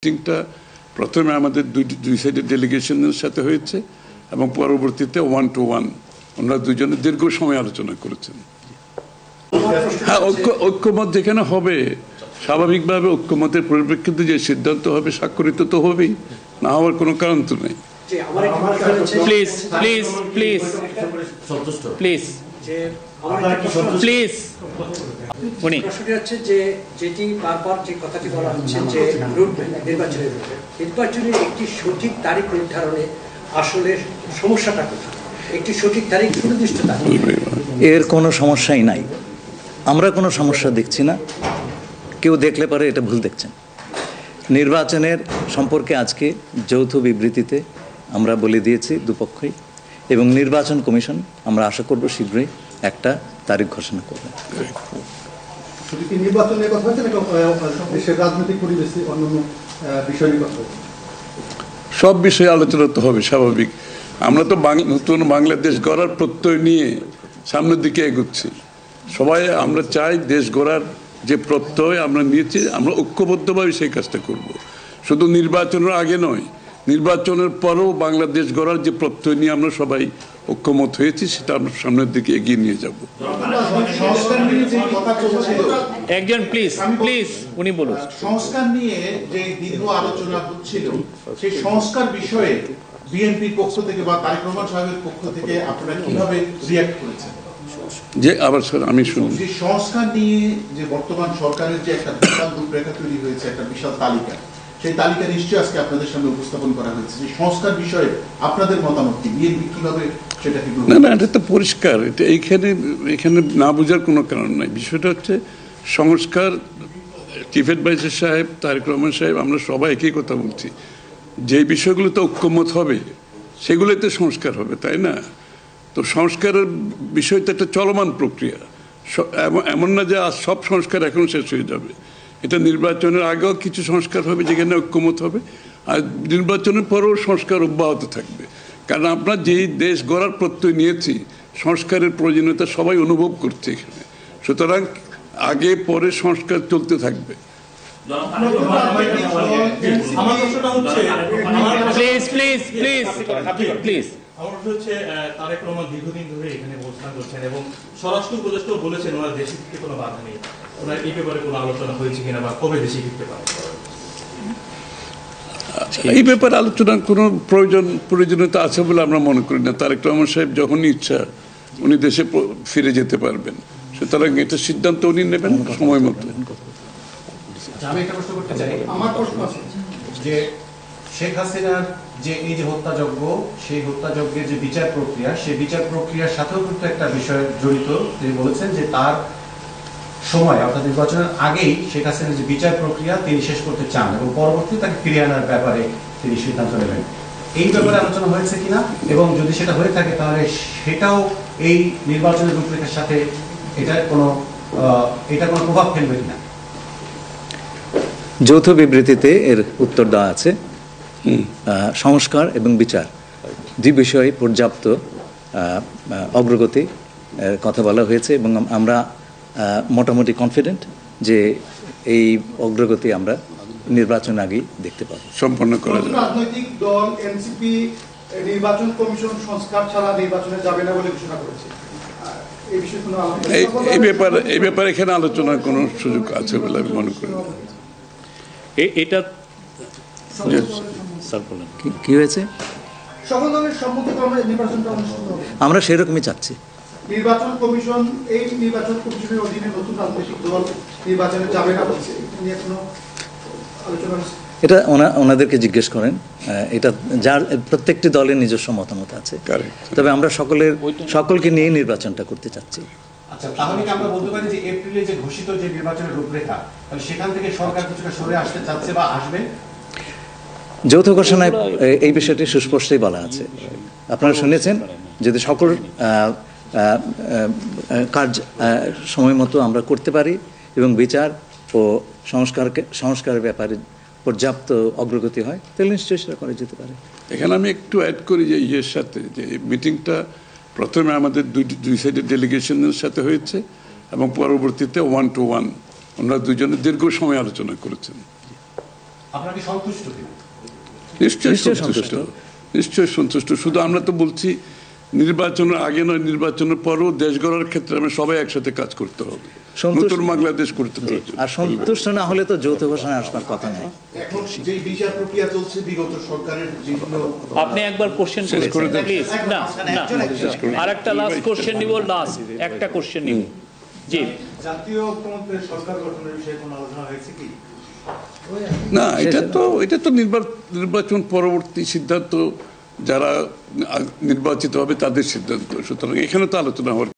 মিটিংটা প্রথমে আমাদের দুই সাইডের ডেলিগেশনের সাথে হয়েছে এবং পরবর্তীতে 1-to-1 ওনারা দুজনে দীর্ঘ সময় আলোচনা করেছেন। হ্যাঁ, ঐক্যমত যেখানে হবে স্বাভাবিকভাবে ঐক্যমতের পরিপ্রেক্ষিতে যে সিদ্ধান্ত হবে স্বাক্ষরিত তো হবেই, না হওয়ার কোনো কারণ তো নেই। Please please please please please প্রশ্নটি হচ্ছে যে যেটি বারবার যে কথাটি বলা হচ্ছে যে নির্বাচনের একটি সঠিক তারিখ নির্ধারণে আসলে সমস্যাটা কোথায়? একটি সঠিক তারিখ সুনির্দিষ্ট তারিখ, এর কোনো সমস্যাই নাই। আমরা কোনো সমস্যা দেখছি না, কেউ দেখলে পারে এটা ভুল দেখছেন। নির্বাচনের সম্পর্কে আজকে যৌথ বিবৃতিতে আমরা বলে দিয়েছি দুপক্ষই, এবং নির্বাচন কমিশন আমরা আশা করব শীঘ্রই একটা তারিখ ঘোষণা করবে। নির্বাচনের কথা হচ্ছে দেশের রাজনৈতিক পরিবেশে অন্যান্য বিষয় নিয়ে কথা, সব বিষয়ে আলোচনা তো হবে স্বাভাবিক। আমরা তো নতুন বাংলাদেশ গড়ার প্রত্যয় নিয়ে সামনের দিকে এগোচ্ছি। সবাই আমরা চাই দেশ গড়ার যে প্রত্যয় আমরা নিয়েছি, আমরা ঐক্যবদ্ধভাবে সেই কাজটা করব। শুধু নির্বাচনের আগে নয়, নির্বাচনের পরেও বাংলাদেশ গড়ার যে প্রত্যয় নিয়ে আমরা সবাই ঐক্যমত হয়েছি সেটা আমরা সামনের দিকে এগিয়ে নিয়ে যাব। একজন প্লিজ প্লিজ উনি বলুন। সংস্কার নিয়ে যে দীর্ঘ আলোচনা হচ্ছিল, সেই সংস্কার বিষয়ে বিএনপির পক্ষ থেকে বা তারেক রহমান সাহেবের পক্ষ থেকে আপনারা কিভাবে রিঅ্যাক্ট করেছেন? যে আবার স্যার আমি শুনি, যে সংস্কার নিয়ে যে বর্তমান সরকারের যে একটা বিশাল রূপরেখা তৈরি হয়েছে, একটা বিশাল তালিকা, সেই তালিকা নিশ্চয়ই আজকে আপনাদের সামনে উপস্থাপন করা হয়েছে। যে সংস্কার বিষয়ে আপনাদের মতামত কি? বিএনপি কিভাবে সেটাকে? না, এটা তো পরিষ্কার। এটা এখানে না বোঝার কোনো কারণ নাই। বিষয়টা হচ্ছে সংস্কার। চিফ অ্যাডভাইজার সাহেব, তারেক রহমান সাহেব, আমরা সবাই একই কথা বলছি। যে বিষয়গুলোতে ঐক্যমত হবে সেগুলোতে সংস্কার হবে, তাই না? তো সংস্কারের বিষয় তো একটা চলমান প্রক্রিয়া। এমন না যে আজ সব সংস্কার এখন শেষ হয়ে যাবে। এটা নির্বাচনের আগেও কিছু সংস্কার হবে যেখানে ঐক্যমত হবে, আর নির্বাচনের পরেও সংস্কার অব্যাহত থাকবে। কারণ আমরা যেই দেশ গড়ার প্রত্যয় নিয়েছি, সংস্কারের প্রয়োজনীয়তা সবাই অনুভব করছে এখানে। সুতরাং আগে পরে সংস্কার চলতে থাকবে। প্লিজ প্লিজ প্লিজ প্লিজ আমার হচ্ছে তারেক রহমান দীর্ঘদিন ধরে এখানে অবস্থান করছেন এবং স্বরাষ্ট্র উপদেষ্টাও বলেছেন ওনার দেশে ফিরতে কোনো বাধা নেই। ওনার এই ব্যাপারে কোনো আলোচনা হয়েছে কিনা বা কবে দেশে ফিরতে পারে? এই ব্যাপারে আলোচনার কোনো প্রয়োজনীয়তা আছে বলে আমরা মনে করি না। তারেক রহমান সাহেব যখনই ইচ্ছা উনি দেশে ফিরে যেতে পারবেন। সুতরাং এটা সিদ্ধান্ত উনি নেবেন সময় মতো। আমি একটা প্রশ্ন করতে চাই। আমার প্রশ্ন আছে যে শেখ হাসিনার যে এই যে হত্যাযজ্ঞ, সেই হত্যাযজ্ঞের যে বিচার প্রক্রিয়া, সেই বিচার প্রক্রিয়ার সাথেও কিন্তু একটা বিষয় জড়িত। তিনি বলেছেন যে তার সময় অর্থাৎ নির্বাচনের আগেই শেখ হাসিনার যে বিচার প্রক্রিয়া তিনি শেষ করতে চান এবং পরবর্তীতে তাকে ফিরিয়ে আনার ব্যাপারে তিনি সিদ্ধান্ত নেবেন। এই ব্যাপারে আলোচনা হয়েছে কিনা, এবং যদি সেটা হয়ে থাকে তাহলে সেটাও এই নির্বাচনের রূপরেখার সাথে এটার কোনো প্রভাব ফেলবে কিনা? যৌথ বিবৃতিতে এর উত্তর দেওয়া আছে। সংস্কার এবং বিচার দুই বিষয়ে পর্যাপ্ত অগ্রগতি কথা বলা হয়েছে, এবং আমরা মোটামুটি কনফিডেন্ট যে এই অগ্রগতি আমরা নির্বাচন আগেই দেখতে পাবো। সম্পন্ন করা যাবে। রাজনৈতিক দল এনসিপি নির্বাচন কমিশন সংস্কার ছাড়া নির্বাচনে যাবে না বলে ঘোষণা করেছে। এই ব্যাপারে এখানে আলোচনার কোনো সুযোগ আছে বলে আমি মনে করি না। এটা কি হয়েছে? সকল দলের সম্মতিক্রমে নির্বাচনটা অনুষ্ঠিত হবে, আমরা সেরকমই চাচ্ছি। নির্বাচন কমিশন, এই নির্বাচন কমিশনের অধীনে নতুন রাজনৈতিক দল নির্বাচনে যাবে না বলছে, নিয়ে কোনো আলোচনা? এটা ওনাদেরকে জিজ্ঞেস করেন। এটা যার প্রত্যেকটি দলের নিজস্ব মতামত আছে, তবে আমরা সকলকে নিয়ে নির্বাচনটা করতে চাচ্ছি। আচ্ছা, তাহলে কি আমরা বলতে পারি যে এপ্রিলে যে ঘোষিত যে নির্বাচনের রূপরেখা, তাহলে সেখান থেকে সরকার কিছুটা সরে আসতে চাচ্ছে বা আসবে? যৌথ ঘোষণায় এই বিষয়টি সুস্পষ্টই বলা আছে। আপনারা শুনেছেন, যদি সকল কাজ সময় মতো আমরা করতে পারি এবং বিচার ও সংস্কারের ব্যাপারে পর্যাপ্ত অগ্রগতি হয়, তাহলে নিশ্চয়ই সেটা করা যেতে পারে। এখানে আমি একটু অ্যাড করি যে ইয়ের সাথে, যে মিটিংটা প্রথমে আমাদের দুই সাইডের ডেলিগেশনের সাথে হয়েছে এবং পরবর্তীতে 1-to-1 ওনারা দুজনে দীর্ঘ সময় আলোচনা করেছেন। আপনারা কি সন্তুষ্ট কিনা? নিশ্চয়ই নিশ্চয়ই সন্তুষ্ট, সন্তুষ্ট। নিশ্চয়ই সন্তুষ্ট। শুধু আমরা তো বলছি নির্বাচনের আগে নয়, নির্বাচনের পরও দেশ গড়ার ক্ষেত্রে আমরা সবাই একসাথে কাজ করতে হবে, সন্তুষ্ট- নতুন বাংলাদেশ করতে হবে। আর সন্তুষ্ট না হলে তো যৌথ ঘোষণায় আসবার কথা নেই। এখন যে বিচার প্রক্রিয়া চলছে বিগত সরকারের যেগুলো আপনি একবার কোশ্চেন শেষ করে দেন। প্লিজ। না না, আর একটা লাস্ট কোশ্চেন নিব, লাস্ট একটা কোশ্চেন নিব। জি, জাতীয় ঐক্যমত্যের সরকার গঠনের বিষয়ে কোনো আলোচনা হয়েছে কি? না, এটা তো নির্বাচন পরবর্তী সিদ্ধান্ত, যারা নির্বাচিত হবে তাদের সিদ্ধান্ত, সুতরাং এখানে তো আলোচনা হওয়ার